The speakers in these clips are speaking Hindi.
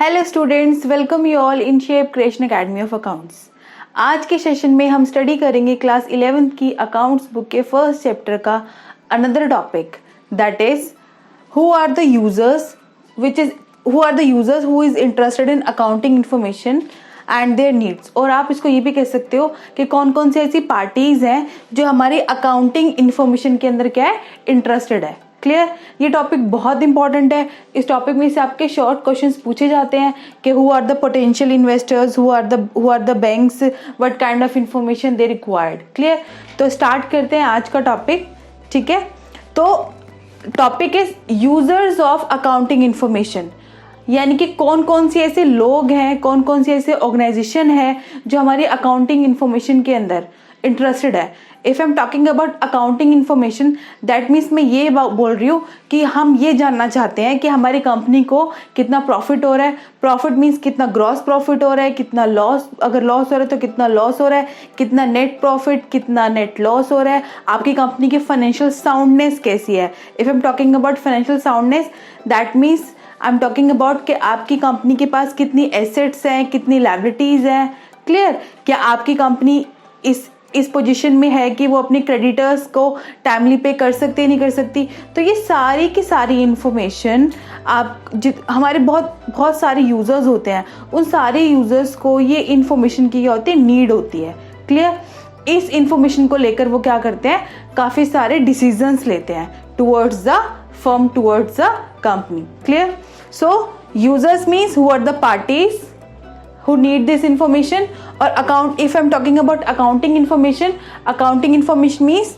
Hello students, welcome you all in shape creation academy of accounts. आज के सेशन में हम स्टडी करेंगे क्लास 11th की अकाउंट्स बुक के फर्स्ट चैप्टर का another topic, that is who are the users who is interested in accounting information and their needs. और आप इसको ये भी कह सकते हो कि कौन कौन सी ऐसी पार्टीज हैं जो हमारी अकाउंटिंग इंफॉर्मेशन के अंदर क्या है, इंटरेस्टेड है। क्लियर? ये टॉपिक बहुत इंपॉर्टेंट है। इस टॉपिक में से आपके शॉर्ट क्वेश्चंस पूछे जाते हैं कि who are the potential investors, who are the banks, what kind of information they required. Clear? तो स्टार्ट करते हैं आज का टॉपिक। ठीक है, तो topic is users of accounting information, यानी कि कौन कौन सी ऐसे लोग हैं, कौन कौन सी ऐसे ऑर्गेनाइजेशन है जो हमारी अकाउंटिंग इंफॉर्मेशन के अंदर इंटरेस्टेड है। If I am talking about accounting information, that means मैं ये बोल रही हूँ कि हम ये जानना चाहते हैं कि हमारी कंपनी को कितना प्रॉफिट हो रहा है। प्रॉफिट मीन्स कितना ग्रॉस प्रॉफिट हो रहा है, कितना लॉस, अगर लॉस हो रहा है तो कितना लॉस हो रहा है, कितना नेट प्रॉफिट, कितना नेट लॉस हो रहा है, आपकी कंपनी की फाइनेंशियल साउंडनेस कैसी है। If I am talking about financial soundness, that means I am talking about कि आपकी कंपनी के पास कितनी एसेट्स हैं, कितनी लायबिलिटीज हैं। क्लियर? क्या आपकी कंपनी इस पोजीशन में है कि वो अपने क्रेडिटर्स को टाइमली पे कर सकती है, नहीं कर सकती। तो ये सारी की सारी इंफॉर्मेशन हमारे बहुत सारे यूजर्स होते हैं, उन सारे यूजर्स को ये इंफॉर्मेशन की क्या होती है, नीड होती है। क्लियर? इस इंफॉर्मेशन को लेकर वो क्या करते हैं, काफी सारे डिसीजंस लेते हैं towards the firm, towards the company. Clear? So users means who are the parties who need this information। और if I'm talking about accounting information means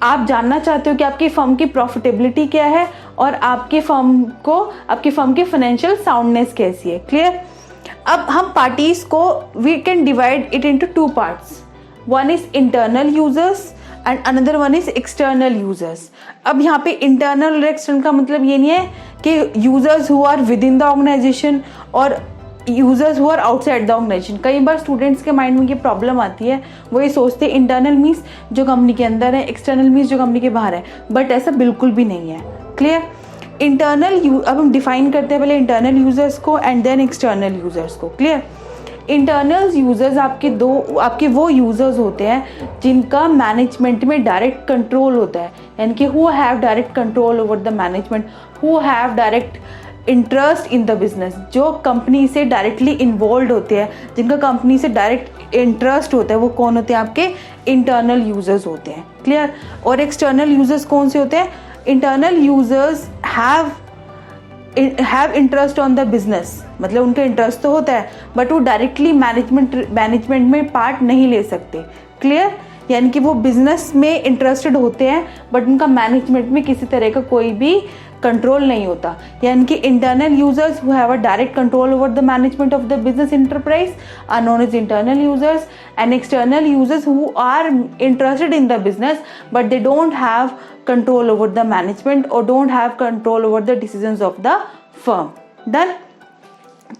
आप जानना चाहते हो कि आपकी फर्म की प्रॉफिटेबिलिटी क्या है और आपकी फर्म की फाइनेंशियल साउंडनेस कैसी है। क्लियर? अब हम पार्टीज को we can divide it into two parts. One is internal users and another one is external users. अब यहाँ पे इंटरनल और एक्सटर्नल का मतलब ये नहीं है कि users who are within the organisation और users who are outside the organisation. कई बार स्टूडेंट्स के माइंड में ये प्रॉब्लम आती है, वो ये सोचते हैं इंटरनल मीन्स जो कंपनी के अंदर है, एक्सटर्नल मीन्स जो कंपनी के बाहर है, बट ऐसा बिल्कुल भी नहीं है। क्लियर? अब हम डिफाइन करते हैं पहले इंटरनल यूजर्स को एंड देन एक्सटर्नल यूजर्स को। क्लियर? इंटरनल यूजर्स आपके वो यूजर्स होते हैं जिनका मैनेजमेंट में डायरेक्ट कंट्रोल होता है, यानी कि who have direct control over the management, who have direct interest in the business, जो कंपनी से डायरेक्टली इन्वॉल्व होते हैं, जिनका कंपनी से डायरेक्ट इंटरेस्ट होता है, वो कौन होते हैं, आपके इंटरनल यूजर्स होते हैं। क्लियर? और एक्सटर्नल यूजर्स कौन से होते हैं? Internal users have interest on the business, मतलब उनका इंटरेस्ट तो होता है बट वो डायरेक्टली मैनेजमेंट में पार्ट नहीं ले सकते। क्लियर? यानी कि वो बिजनेस में इंटरेस्टेड होते हैं बट उनका मैनेजमेंट में किसी तरह का कोई भी कंट्रोल नहीं होता। यानी कि internal users who have a direct control over the management of the business enterprise are known as internal users, and external users who are interested in the business but they don't have control over the management और don't have control over the decisions of the firm. Done?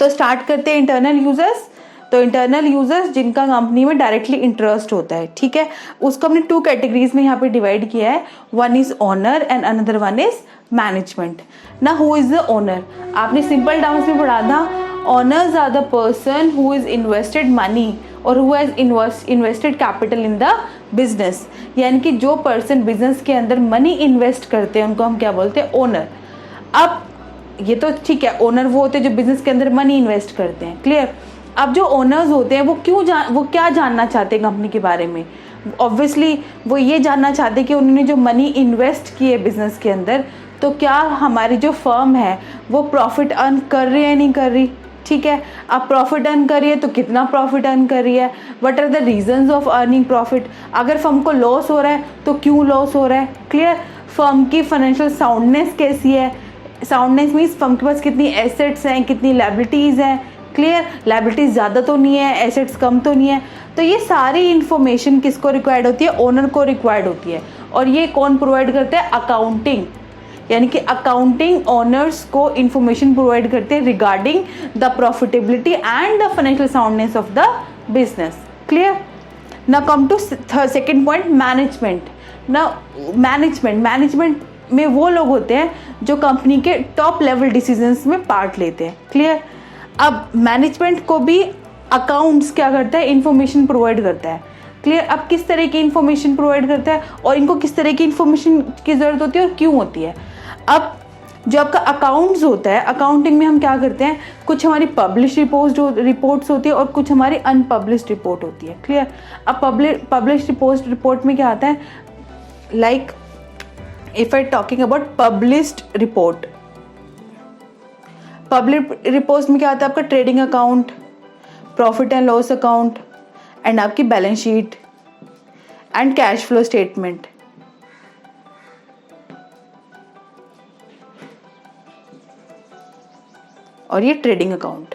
तो स्टार्ट करते हैं इंटरनल यूजर्स। तो इंटरनल यूजर्स जिनका कंपनी में डायरेक्टली इंटरेस्ट होता है, ठीक है, उसको हमने टू कैटेगरीज में यहाँ पे डिवाइड किया है। One is owner and another one is management. ना हु इज द ओनर, आपने सिंपल टर्म्स में पढ़ा था, owners are the person who is invested money और who has invested capital in the business. यानी कि जो पर्सन बिजनेस के अंदर मनी इन्वेस्ट करते हैं उनको हम क्या बोलते हैं, ओनर। अब ये तो ठीक है, ओनर वो होते हैं जो बिजनेस के अंदर मनी इन्वेस्ट करते हैं। क्लियर? अब जो ओनर्स होते हैं वो क्या जानना चाहते हैं कंपनी के बारे में? ऑब्वियसली वो ये जानना चाहते हैं कि उन्होंने जो मनी इन्वेस्ट की है बिजनेस के अंदर, तो क्या हमारी जो फर्म है वो प्रॉफिट अर्न कर रही है या नहीं कर रही। ठीक है, अब प्रॉफिट अर्न कर रही है तो कितना प्रॉफिट अर्न कर रही है, what are the reasons of earning profit. अगर फर्म को लॉस हो रहा है तो क्यों लॉस हो रहा है। क्लियर? फर्म की फाइनेंशियल साउंडनेस कैसी है। साउंडनेस मीन्स फर्म के पास कितनी एसेट्स हैं, कितनी लायबिलिटीज हैं। क्लियर? लायबिलिटीज ज़्यादा तो नहीं है, एसेट्स कम तो नहीं है। तो ये सारी इन्फॉर्मेशन किसको रिक्वायर्ड होती है, ओनर को रिक्वायर्ड होती है। और ये कौन प्रोवाइड करते हैं, अकाउंटिंग, यानी कि अकाउंटिंग ओनर्स को इन्फॉर्मेशन प्रोवाइड करते हैं regarding the profitability and the financial soundness of the business. Clear? Now come to second point, management. नाउ मैनेजमेंट में वो लोग होते हैं जो कंपनी के टॉप लेवल डिसीजंस में पार्ट लेते हैं। क्लियर? अब मैनेजमेंट को भी अकाउंट्स क्या करता है, इंफॉर्मेशन प्रोवाइड करता है। क्लियर। अब किस तरह की इंफॉर्मेशन प्रोवाइड करता है और इनको किस तरह की इंफॉर्मेशन की जरूरत होती है और क्यों होती है। अब जो आपका अकाउंट्स होता है, अकाउंटिंग में हम क्या करते हैं, कुछ हमारी पब्लिश रिपोर्ट्स होती है और कुछ हमारी अनपब्लिश्ड रिपोर्ट होती है। क्लियर। अब पब्लिश रिपोर्ट में क्या आता है, like if I talking about published report, public reports में क्या आता है, आपका trading account, profit and loss account and आपकी balance sheet and cash flow statement. और ये ट्रेडिंग अकाउंट।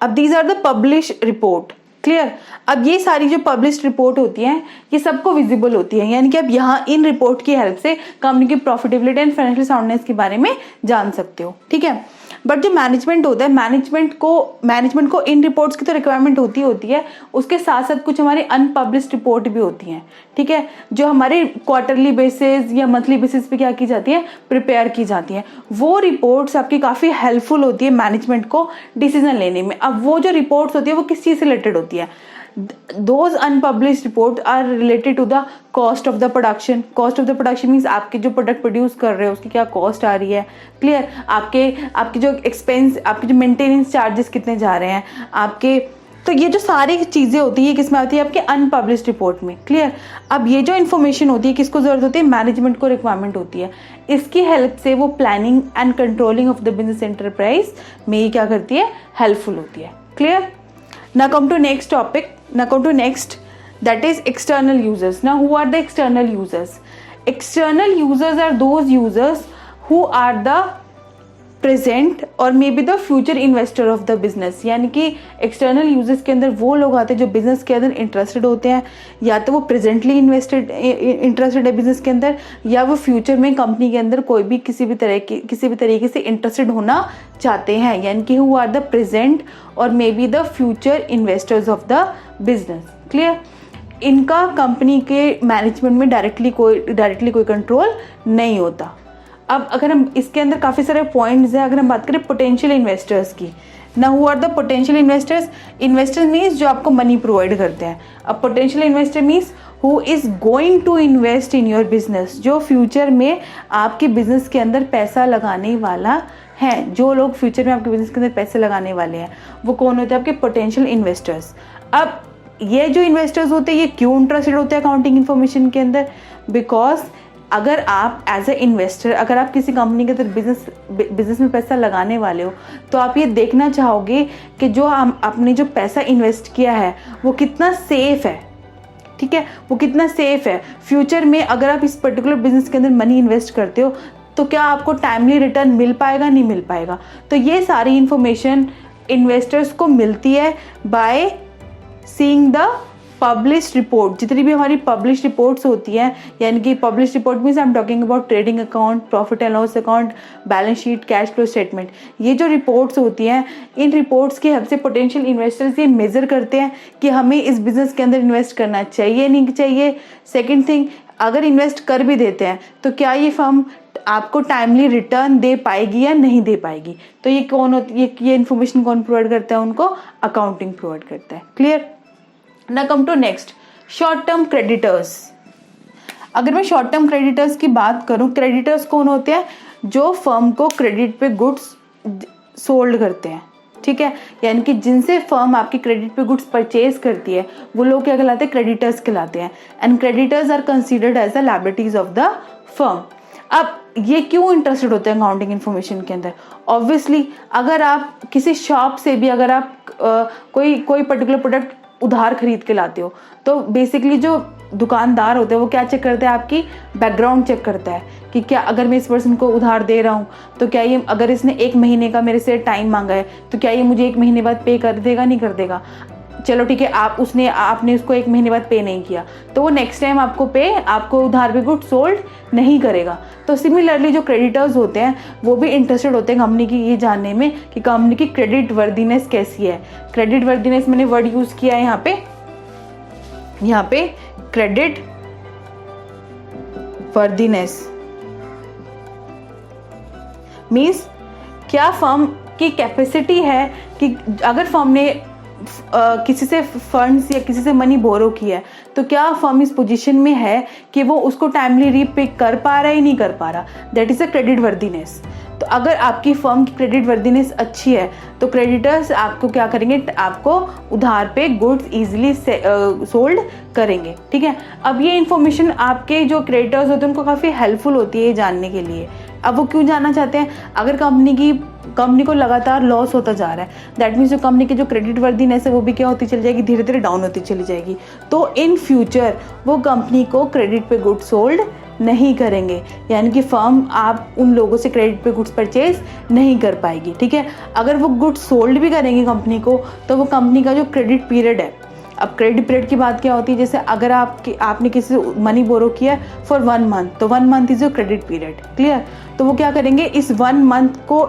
अब these are the publish report. Clear. अब ये सारी जो पब्लिश रिपोर्ट होती हैं ये सबको विजिबल होती है, यानी कि आप यहाँ इन रिपोर्ट की हेल्प से कंपनी की प्रॉफिटेबिलिटी एंड फाइनेंशियल साउंडनेस के बारे में जान सकते हो। ठीक है। बट जो मैनेजमेंट होता है, मैनेजमेंट को इन रिपोर्ट्स की तो रिक्वायरमेंट होती है, उसके साथ साथ कुछ हमारी अनपब्लिश्ड रिपोर्ट भी होती हैं। ठीक है। जो हमारे क्वार्टरली बेसिस या मंथली बेसिस पे क्या की जाती है, प्रिपेयर की जाती हैं। वो रिपोर्ट्स आपकी काफ़ी हेल्पफुल होती है मैनेजमेंट को डिसीजन लेने में। अब वो जो रिपोर्ट्स होती है वो किस चीज़ से रिलेटेड होती है, those unpublished reports are related to the cost of the production. Cost of the production means आपके जो प्रोडक्ट प्रोड्यूस कर रहे हो उसकी क्या कॉस्ट आ रही है। क्लियर। आपके जो एक्सपेंस, आपके जो मेंटेनेंस चार्जेस कितने जा रहे हैं आपके, तो ये जो सारी चीज़ें होती है किसमें आती है, आपके अनपब्लिश्ड रिपोर्ट में। क्लियर। अब ये जो इन्फॉर्मेशन होती है किसको जरूरत होती है, मैनेजमेंट को रिक्वायरमेंट होती है। इसकी हेल्प से वो planning and controlling of the business enterprise में ये क्या करती है, हेल्पफुल होती है। Clear. Now come to next topic. Now come to next, that is external users. Now who are the external users? External users are those users who are the present or maybe the future investor of the business. यानी कि external users के अंदर वो लोग आते हैं जो business के अंदर interested होते हैं, या तो वो presently interested है business के अंदर, या वो future में company के अंदर कोई भी किसी भी तरीके से interested होना चाहते हैं, यानी कि who are the present or maybe the future investors of the business. Clear? इनका कंपनी के मैनेजमेंट में डायरेक्टली कोई कंट्रोल नहीं होता। अब अगर हम इसके अंदर काफ़ी सारे पॉइंट्स हैं, अगर हम बात करें पोटेंशियल इन्वेस्टर्स की, ना who are the potential investors. Investor means जो आपको मनी प्रोवाइड करते हैं। अब potential investor means who is going to invest in your business, जो फ्यूचर में आपके बिजनेस के अंदर पैसा लगाने वाला है। जो लोग फ्यूचर में आपके बिजनेस के अंदर पैसे लगाने वाले हैं वो कौन होते हैं, आपके पोटेंशियल इन्वेस्टर्स। अब ये जो इन्वेस्टर्स होते हैं ये क्यों इंटरेस्टेड होते हैं अकाउंटिंग इन्फॉर्मेशन के अंदर, बिकॉज अगर आप एज ए इन्वेस्टर, अगर आप किसी कंपनी के अंदर बिजनेस में पैसा लगाने वाले हो तो आप ये देखना चाहोगे कि जो आपने जो पैसा इन्वेस्ट किया है वो कितना सेफ है। ठीक है, वो कितना सेफ है। फ्यूचर में अगर आप इस पर्टिकुलर बिजनेस के अंदर मनी इन्वेस्ट करते हो तो क्या आपको टाइमली रिटर्न मिल पाएगा, नहीं मिल पाएगा। तो ये सारी इंफॉर्मेशन इन्वेस्टर्स को मिलती है by seeing the published report. जितनी भी हमारी पब्लिश्ड रिपोर्ट्स होती हैं, यानी कि published report means I am talking about trading account, profit and loss account, balance sheet, cash flow statement. ये जो रिपोर्ट्स होती हैं, इन रिपोर्ट्स की हेल्प से पोटेंशियल इन्वेस्टर्स ये मेजर करते हैं कि हमें इस बिजनेस के अंदर इन्वेस्ट करना चाहिए नहीं चाहिए। सेकेंड थिंग, अगर इन्वेस्ट कर भी देते हैं तो क्या ये फर्म आपको टाइमली रिटर्न दे पाएगी या नहीं दे पाएगी। तो ये कौन होती है, ये इन्फॉर्मेशन कौन प्रोवाइड करता है, उनको अकाउंटिंग प्रोवाइड करता है। क्लियर। ना come to next, short term creditors. अगर मैं शॉर्ट टर्म क्रेडिटर्स की बात करूं, क्रेडिटर्स कौन होते हैं, जो फर्म को क्रेडिट पे गुड्स सोल्ड करते हैं। ठीक है, यानी कि जिनसे फर्म आपकी क्रेडिट पे गुड्स परचेज करती है वो लोग क्या कहलाते हैं, क्रेडिटर्स कहलाते हैं। And creditors are considered as the liabilities of the firm. अब ये क्यों इंटरेस्टेड होते हैं अकाउंटिंग इन्फॉर्मेशन के अंदर, ऑब्वियसली अगर आप किसी शॉप से भी अगर आप कोई पर्टिकुलर प्रोडक्ट उधार खरीद के लाते हो तो बेसिकली जो दुकानदार होते हैं वो क्या चेक करते हैं, आपकी बैकग्राउंड चेक करता है कि क्या अगर मैं इस पर्सन को उधार दे रहा हूँ तो क्या ये, अगर इसने 1 महीने का मेरे से टाइम मांगा है तो क्या ये मुझे 1 महीने बाद पे कर देगा, नहीं कर देगा। चलो ठीक है, आपने उसको 1 महीने बाद पे नहीं किया तो वो नेक्स्ट टाइम आपको उधार पे गुड सोल्ड नहीं करेगा। तो सिमिलरली जो क्रेडिटर्स होते हैं वो भी इंटरेस्टेड होते हैं कंपनी की ये जानने में कि कंपनी की क्रेडिट वर्दीनेस कैसी है। क्रेडिट वर्दीनेस मैंने वर्ड यूज किया है यहाँ पे क्रेडिट वर्दीनेस मीन्स क्या फर्म की कैपेसिटी है कि अगर फर्म ने किसी से फंड्स या किसी से मनी बोरो किया है तो क्या फर्म इस पोजीशन में है कि वो उसको टाइमली रीपे कर पा रहा है या नहीं कर पा रहा, that is a credit worthiness. तो अगर आपकी फर्म की क्रेडिट वर्दीनेस अच्छी है तो क्रेडिटर्स आपको क्या करेंगे, आपको उधार पे गुड्स इजीली सोल्ड करेंगे। ठीक है, अब ये इन्फॉर्मेशन आपके जो क्रेडिटर्स होते हैं उनको काफ़ी हेल्पफुल होती है ये जानने के लिए। अब वो क्यों जानना चाहते हैं, अगर कंपनी को लगातार लॉस होता जा रहा है, दैट मीन्स जो कंपनी की जो क्रेडिट वर्दीनेस है वो भी क्या होती चली जाएगी, धीरे धीरे डाउन होती चली जाएगी। तो इन फ्यूचर वो कंपनी को क्रेडिट पे गुड्स सोल्ड नहीं करेंगे, यानी कि फर्म आप उन लोगों से क्रेडिट पे गुड्स परचेज नहीं कर पाएगी। ठीक है, अगर वो गुड्स सोल्ड भी करेंगे कंपनी को तो वो कंपनी का जो क्रेडिट पीरियड है, अब क्रेडिट पीरियड की बात क्या होती है, जैसे अगर आपने किसी से मनी बोरो किया फॉर 1 मंथ, तो 1 month is your credit period. Clear, तो वो क्या करेंगे, इस 1 मंथ को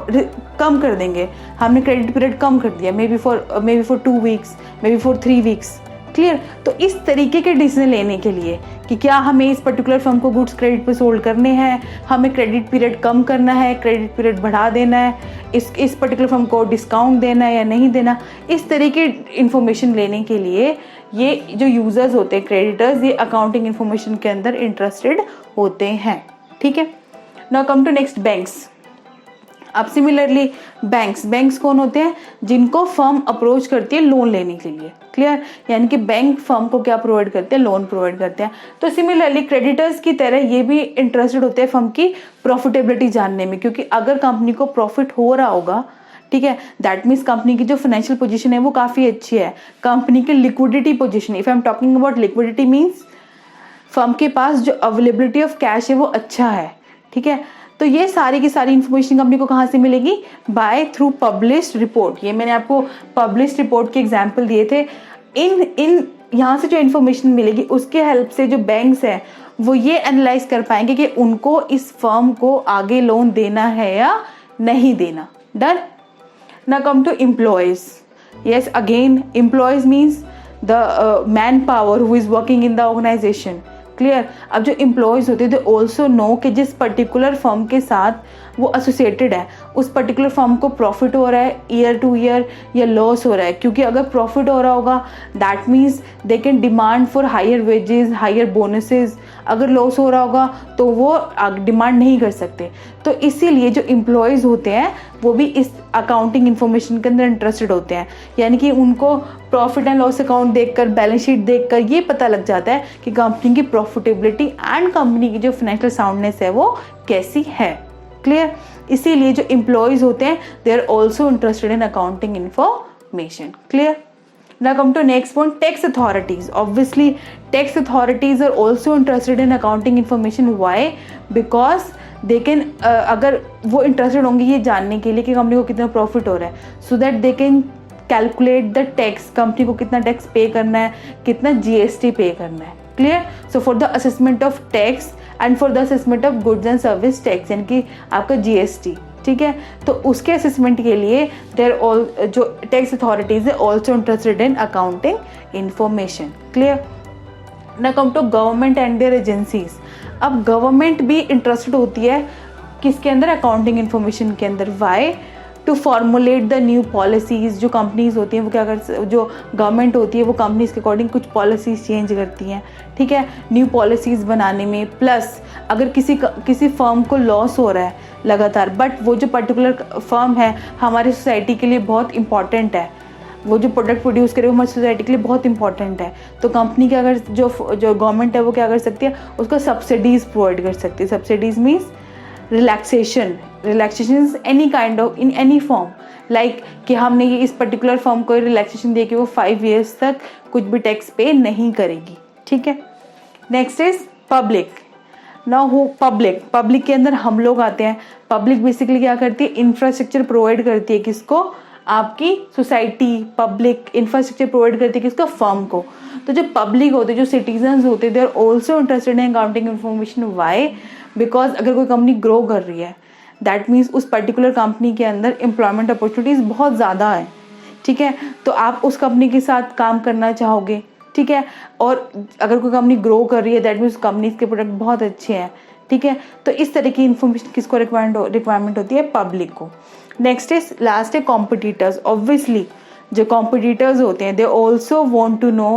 कम कर देंगे, हमने क्रेडिट पीरियड कम कर दिया, may be for 2 weeks, may be for 3 weeks. Clear, तो इस तरीके के डिसीजन लेने के लिए कि क्या हमें इस पर्टिकुलर फर्म को गुड्स क्रेडिट पे सोल्ड करने हैं, हमें क्रेडिट पीरियड कम करना है, क्रेडिट पीरियड बढ़ा देना है, इस पर्टिकुलर फर्म को डिस्काउंट देना है या नहीं देना, इस तरीके इन्फॉर्मेशन लेने के लिए ये जो यूजर्स होते हैं क्रेडिटर्स, ये अकाउंटिंग इन्फॉर्मेशन के अंदर इंटरेस्टेड होते हैं। ठीक है, now come to next, banks. अब सिमिलरली बैंक्स कौन होते हैं, जिनको फर्म अप्रोच करती है लोन लेने के लिए। क्लियर, यानी कि बैंक फर्म को क्या प्रोवाइड करते हैं, लोन प्रोवाइड करते हैं। तो सिमिलरली क्रेडिटर्स की तरह ये भी इंटरेस्टेड होते हैं फर्म की प्रॉफिटेबिलिटी जानने में, क्योंकि अगर कंपनी को प्रॉफिट हो रहा होगा, ठीक है, दैट मीन्स कंपनी की जो फाइनेंशियल पोजीशन है वो काफ़ी अच्छी है, कंपनी की liquidity position, if I am talking about liquidity means firm के पास जो अवेलेबिलिटी ऑफ कैश है वो अच्छा है। ठीक है, तो ये सारी की सारी इन्फॉर्मेशन कंपनी को कहाँ से मिलेगी, बाय थ्रू पब्लिश्ड रिपोर्ट। ये मैंने आपको पब्लिश्ड रिपोर्ट के एग्जाम्पल दिए थे। इन यहाँ से जो इन्फॉर्मेशन मिलेगी उसके हेल्प से जो बैंक्स हैं वो ये एनालाइज कर पाएंगे कि उनको इस फर्म को आगे लोन देना है या नहीं देना। Done. Now come to employees. Yes, again employees means the man power who is working in the organisation. Clear, अब जो एम्प्लॉयज़ होते हैं दे ऑल्सो नो कि जिस पर्टिकुलर फर्म के साथ वो एसोसिएटेड है उस पर्टिकुलर फर्म को प्रॉफिट हो रहा है ईयर टू ईयर या लॉस हो रहा है, क्योंकि अगर प्रॉफिट हो रहा होगा that means they can demand for higher wages, higher bonuses. अगर लॉस हो रहा होगा तो वो डिमांड नहीं कर सकते। तो इसीलिए जो एम्प्लॉयज़ होते हैं वो भी इस अकाउंटिंग इन्फॉर्मेशन के अंदर इंटरेस्टेड होते हैं, यानी कि उनको प्रॉफिट एंड लॉस अकाउंट देखकर, बैलेंस शीट देखकर ये पता लग जाता है कि कंपनी की प्रॉफिटेबिलिटी एंड कंपनी की जो फाइनेंशियल साउंडनेस है वो कैसी है। क्लियर, इसीलिए जो एम्प्लॉयज होते हैं they are also interested in accounting information. Clear, now come to next point, tax authorities. Obviously tax authorities are also interested in accounting information. Why? Because they can अगर वो इंटरेस्टेड होंगे ये जानने के लिए कि कंपनी को कितना प्रॉफिट हो रहा है, so that they can calculate the tax, company को कितना टैक्स पे करना है, कितना जीएसटी पे करना है। Clear, so for the assessment of tax and for the assessment of goods and service tax, यानी कि आपका जीएसटी। ठीक है, तो उसके असेसमेंट के लिए देयर ऑल जो टैक्स अथॉरिटीज है also interested in accounting information. Clear, ना come to government and their agencies. अब गवर्नमेंट भी इंटरेस्टेड होती है किसके अंदर, अकाउंटिंग इंफॉर्मेशन के अंदर। Why? To formulate the new policies. जो कंपनीज होती हैं वो क्या जो गवर्नमेंट होती है वो कंपनीज के अकॉर्डिंग कुछ पॉलिसीज़ चेंज करती हैं। ठीक है, न्यू पॉलिसीज़ बनाने में, प्लस अगर किसी फर्म को लॉस हो रहा है लगातार, बट वो जो पर्टिकुलर फर्म है हमारी सोसाइटी के लिए बहुत इंपॉर्टेंट है, वो जो प्रोडक्ट प्रोड्यूस करे वो हमारी सोसाइटी के लिए बहुत इंपॉर्टेंट है, तो कंपनी के अगर जो गवर्नमेंट है वो क्या कर सकती है, उसको सब्सिडीज़ प्रोवाइड कर सकती है। Subsidies means relaxation any kind of in any form, like कि हमने ये इस पर्टिकुलर फर्म को रिलैक्सेशन दे के वो 5 years तक कुछ भी टैक्स पे नहीं करेगी। ठीक है, नेक्स्ट इज पब्लिक। नाउ हो पब्लिक के अंदर हम लोग आते हैं। पब्लिक बेसिकली क्या करती है, इंफ्रास्ट्रक्चर प्रोवाइड करती है किसको, आपकी सोसाइटी। पब्लिक इंफ्रास्ट्रक्चर प्रोवाइड करती है किसको, फर्म को। तो जो पब्लिक होते हैं, जो सिटीजन्स होते हैं, they are also interested in accounting information. Why? Because अगर कोई कंपनी ग्रो कर रही है दैट मीन्स उस पर्टिकुलर कंपनी के अंदर एम्प्लॉयमेंट अपॉर्चुनिटीज़ बहुत ज़्यादा है। ठीक है, तो आप उस कंपनी के साथ काम करना चाहोगे। ठीक है, और अगर कोई कंपनी ग्रो कर रही है दैट मीन्स कंपनीज के प्रोडक्ट बहुत अच्छे हैं। ठीक है। तो इस तरह की इन्फॉर्मेशन किसको रिक्वायरमेंट होती है? पब्लिक को। नेक्स्ट इज लास्ट है कॉम्पिटिटर्स। ऑब्वियसली जो कॉम्पिटिटर्स होते हैं they also want to know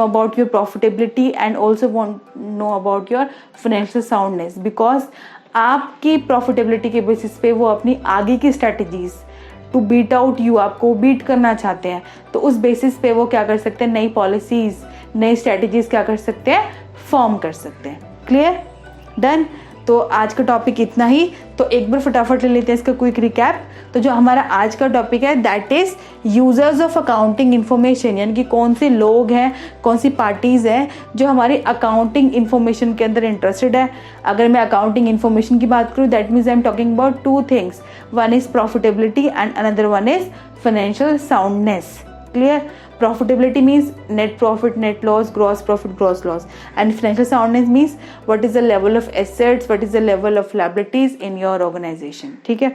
about your profitability and also want know about your financial soundness, because आपकी प्रॉफिटेबिलिटी के बेसिस पे वो अपनी आगे की strategies to beat out you, आपको बीट करना चाहते हैं, तो उस बेसिस पे वो क्या कर सकते हैं? नई पॉलिसीज, नई स्ट्रैटेजीज क्या कर सकते हैं? फॉर्म कर सकते हैं। क्लियर? डन। तो आज का टॉपिक इतना ही। तो एक बार फटाफट ले लेते हैं इसका क्विक रिकैप। तो जो हमारा आज का टॉपिक है that is users of accounting information, यानी कि कौन से लोग हैं, कौन सी पार्टीज हैं जो हमारी अकाउंटिंग इन्फॉर्मेशन के अंदर इंटरेस्टेड है। अगर मैं अकाउंटिंग इन्फॉर्मेशन की बात करूँ that means I am talking about two things, one is profitability and another one is financial soundness. Clear? Profitability means net profit, net loss, gross profit, gross loss, and financial soundness means what is the level of assets, what is the level of liabilities in your organization. ठीक है।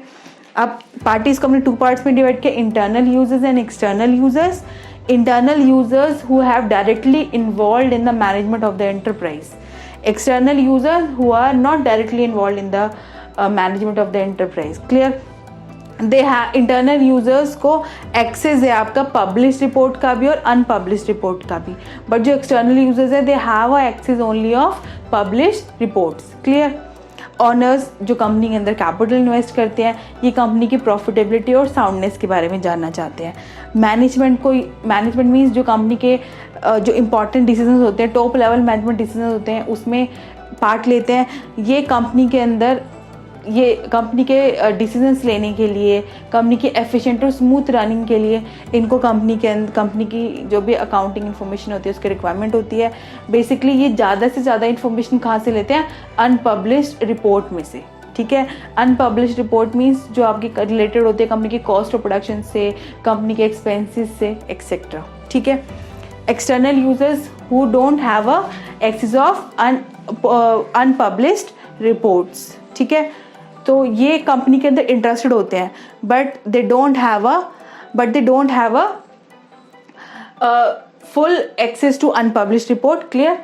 अब पार्टीज को हमने टू पार्ट्स में डिवाइड किया, internal users and external users. Internal users who have directly involve in the management of the enterprise, external users who are not directly involve in the management of the enterprise. Clear? Internal users को एक्सेस है आपका पब्लिश रिपोर्ट का भी और अनपब्लिश रिपोर्ट का भी, बट जो एक्सटर्नल यूजर्स है they have a access only of publish reports. Clear? Owners जो कंपनी के अंदर कैपिटल इन्वेस्ट करते हैं, ये कंपनी की प्रॉफिटेबिलिटी और साउंडनेस के बारे में जानना चाहते हैं। मैनेजमेंट मीन्स जो कंपनी के जो इंपॉर्टेंट डिसीजंस होते हैं, टॉप लेवल मैनेजमेंट डिसीजंस होते हैं, उसमें पार्ट लेते हैं। ये कंपनी के अंदर ये कंपनी के डिसीजंस लेने के लिए, कंपनी की एफिशिएंट और स्मूथ रनिंग के लिए इनको कंपनी की जो भी अकाउंटिंग इन्फॉर्मेशन होती है उसकी रिक्वायरमेंट होती है। बेसिकली ये ज़्यादा से ज़्यादा इन्फॉर्मेशन कहाँ से लेते हैं? अनपब्लिश्ड रिपोर्ट में से। ठीक है। अनपब्लिश्ड रिपोर्ट मीन्स जो आपकी रिलेटेड होती है कंपनी की कॉस्ट ऑफ प्रोडक्शन से, कंपनी के एक्सपेंसेस से, एक्सेट्रा। ठीक है। External users who don't have a access of unpublished reports. ठीक है। तो ये कंपनी के अंदर इंटरेस्टेड होते हैं but they don't have a full access to unpublished report. Clear?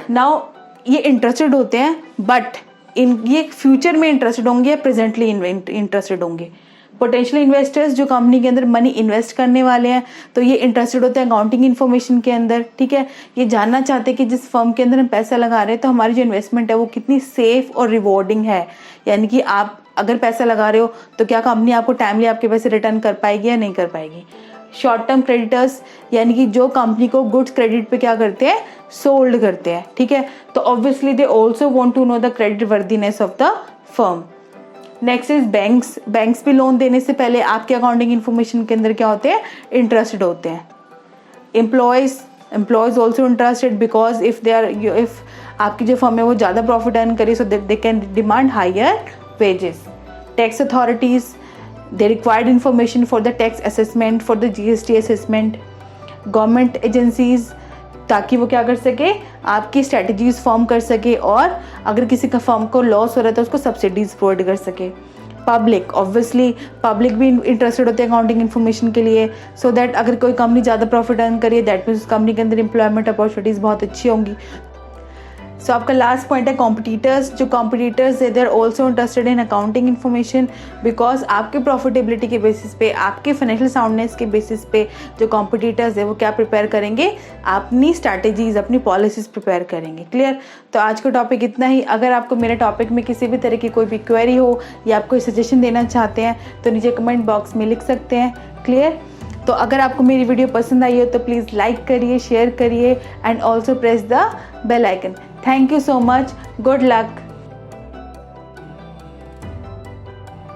Now ये इंटरेस्टेड होते हैं बट ये फ्यूचर में इंटरेस्टेड होंगे या प्रेजेंटली इंटरेस्टेड होंगे। पोटेंशियल इन्वेस्टर्स जो कंपनी के अंदर मनी इन्वेस्ट करने वाले हैं तो ये इंटरेस्टेड होते हैं अकाउंटिंग इन्फॉर्मेशन के अंदर। ठीक है। ये जानना चाहते हैं कि जिस फर्म के अंदर हम पैसा लगा रहे हैं तो हमारी जो इन्वेस्टमेंट है वो कितनी सेफ और रिवॉर्डिंग है, यानी कि आप अगर पैसा लगा रहे हो तो क्या कंपनी आपको टाइमली आपके पैसे रिटर्न कर पाएगी या नहीं कर पाएगी। शॉर्ट टर्म क्रेडिटर्स यानी कि जो कंपनी को गुड्स क्रेडिट पे क्या करते हैं? सोल्ड करते हैं। ठीक है। तो obviously they also want to know the creditworthiness of the firm. Next is banks भी लोन देने से पहले आपके अकाउंटिंग इन्फॉर्मेशन के अंदर क्या होते हैं? इंटरेस्टेड होते हैं। Employees also interested because if आपकी जो फर्म है वो ज़्यादा प्रॉफिट अर्न करे so they can demand higher wages. Tax authorities, they required information for the tax assessment, for the GST assessment. Government agencies, ताकि वो क्या कर सके? आपकी स्ट्रेटजीज फॉर्म कर सके और अगर किसी का फर्म को लॉस हो रहा है तो उसको सब्सिडीज प्रोवाइड कर सके। पब्लिक, ऑब्वियसली पब्लिक भी इंटरेस्टेड होते हैं अकाउंटिंग इन्फॉर्मेशन के लिए, सो दैट अगर कोई कंपनी ज़्यादा प्रॉफिट अर्न करिए दैट मीन्स कंपनी के अंदर एम्प्लॉयमेंट अपॉर्चुनिटीज़ बहुत अच्छी होंगी। सो आपका लास्ट पॉइंट है कॉम्पिटिटर्स। जो कॉम्पिटिटर्स है they are also interested in accounting information because आपके प्रॉफिटेबिलिटी के बेसिस पे, आपके फाइनेंशियल साउंडनेस के बेसिस पे जो कॉम्पिटिटर्स है वो क्या प्रिपेयर करेंगे? अपनी स्ट्रैटेजीज, अपनी पॉलिसीज प्रिपेयर करेंगे। क्लियर? तो आज का टॉपिक इतना ही। अगर आपको मेरे टॉपिक में किसी भी तरह की कोई भी क्वेरी हो या आप कोई सजेशन देना चाहते हैं तो नीचे कमेंट बॉक्स में लिख सकते हैं। क्लियर? तो अगर आपको मेरी वीडियो पसंद आई हो तो प्लीज़ लाइक करिए, शेयर करिए and also press the bell icon. Thank you so much. Good luck.